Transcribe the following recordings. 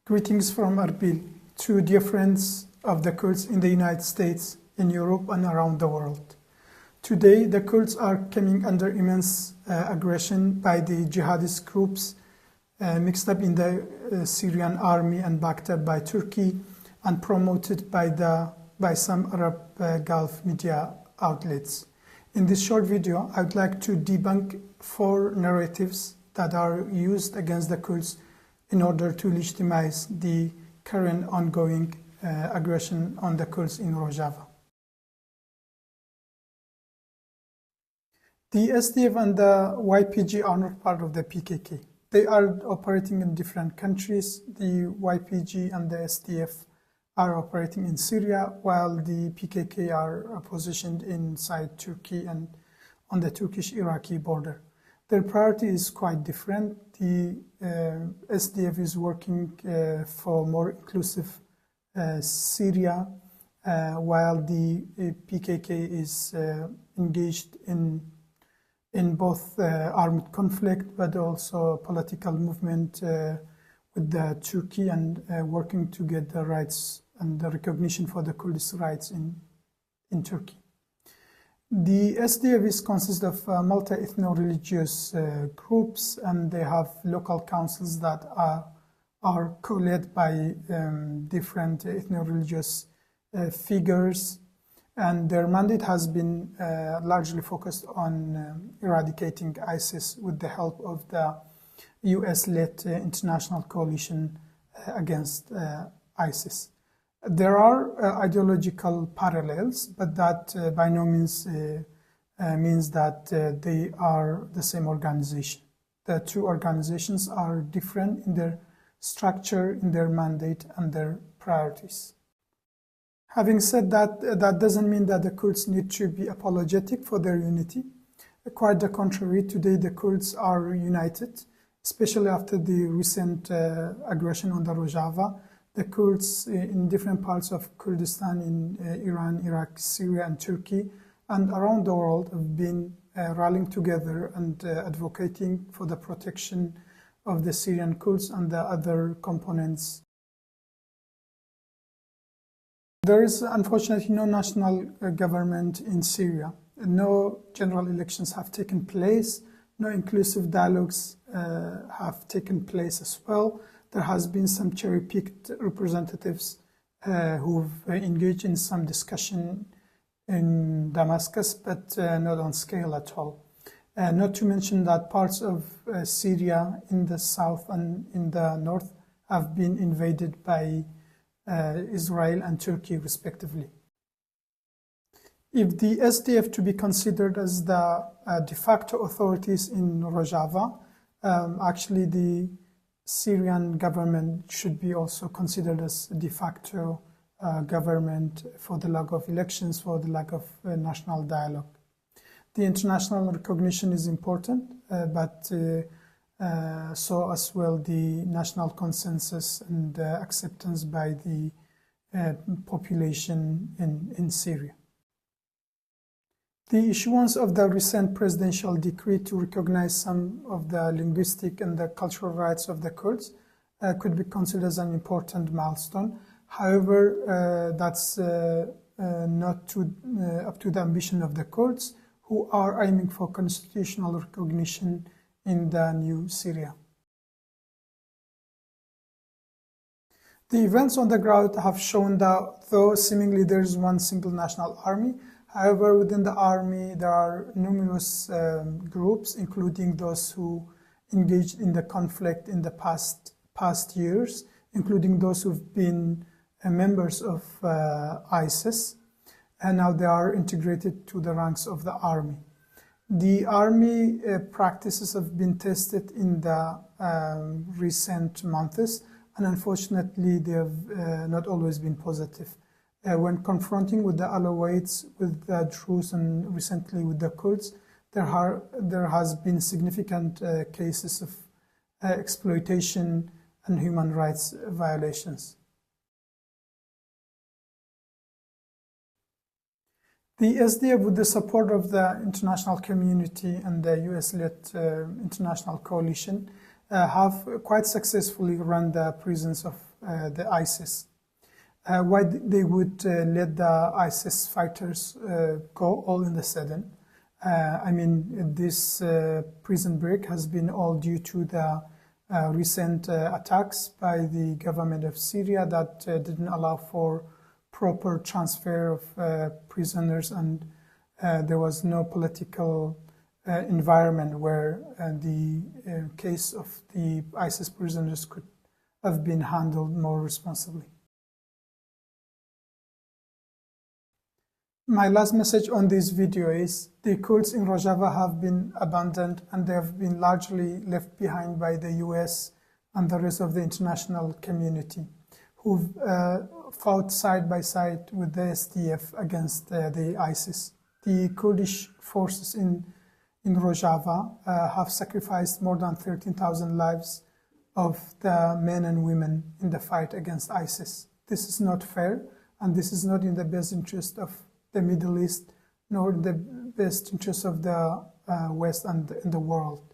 Greetings from Erbil to dear friends of the Kurds in the United States, in Europe, and around the world. Today, the Kurds are coming under immense aggression by the jihadist groups mixed up in the Syrian army and backed up by Turkey and promoted by some Arab Gulf media outlets. In this short video, I would like to debunk 4 narratives that are used against the Kurds in order to legitimize the current ongoing aggression on the Kurds in Rojava. The SDF and the YPG are not part of the PKK. They are operating in different countries. The YPG and the SDF are operating in Syria, while the PKK are positioned inside Turkey and on the Turkish-Iraqi border. Their priority is quite different. The SDF is working for more inclusive Syria, while the PKK is engaged in both armed conflict, but also political movement with the Turkey and working to get the rights and the recognition for the Kurdish rights in Turkey. The SDF consists of multi-ethno-religious groups, and they have local councils that are co-led by different ethno-religious figures, and their mandate has been largely focused on eradicating ISIS with the help of the US-led international coalition against ISIS. There are ideological parallels, but that by no means means that they are the same organization. The two organizations are different in their structure, in their mandate, and their priorities. Having said that, that doesn't mean that the Kurds need to be apologetic for their unity. Quite the contrary, today the Kurds are united, especially after the recent aggression on the Rojava. The Kurds in different parts of Kurdistan, in Iran, Iraq, Syria, and Turkey, and around the world have been rallying together and advocating for the protection of the Syrian Kurds and the other components. There is unfortunately no national government in Syria. No general elections have taken place. No inclusive dialogues have taken place as well. There has been some cherry-picked representatives who've engaged in some discussion in Damascus, but not on scale at all. Not to mention that parts of Syria in the south and in the north have been invaded by Israel and Turkey, respectively. If the SDF to be considered as the de facto authorities in Rojava, actually the Syrian government should be also considered as de facto government for the lack of elections, for the lack of national dialogue. The international recognition is important, but so as well the national consensus and acceptance by the population in Syria. The issuance of the recent presidential decree to recognize some of the linguistic and the cultural rights of the Kurds could be considered as an important milestone. However, that's not up to the ambition of the Kurds, who are aiming for constitutional recognition in the new Syria. The events on the ground have shown that though seemingly there is one single national army, however, within the army, there are numerous groups, including those who engaged in the conflict in the past years, including those who've been members of ISIS, and now they are integrated to the ranks of the army. The army practices have been tested in the recent months, and unfortunately, they have not always been positive. When confronting with the Alawites, with the Druze, and recently with the Kurds, there has been significant cases of exploitation and human rights violations. The SDF, with the support of the international community and the US-led international coalition, have quite successfully run the prisons of the ISIS. Why they would let the ISIS fighters go all in the sudden? I mean, this prison break has been all due to the recent attacks by the government of Syria that didn't allow for proper transfer of prisoners, and there was no political environment where the case of the ISIS prisoners could have been handled more responsibly. My last message on this video is the Kurds in Rojava have been abandoned and they have been largely left behind by the US and the rest of the international community, who've fought side by side with the SDF against the ISIS. The Kurdish forces in Rojava have sacrificed more than 13,000 lives of the men and women in the fight against ISIS. This is not fair, and this is not in the best interest of the Middle East, nor in the best interest of the West and the world.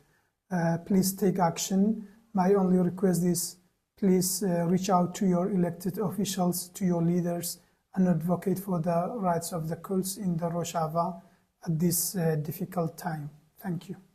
Please take action. My only request is please reach out to your elected officials, to your leaders, and advocate for the rights of the Kurds in the Rojava at this difficult time. Thank you.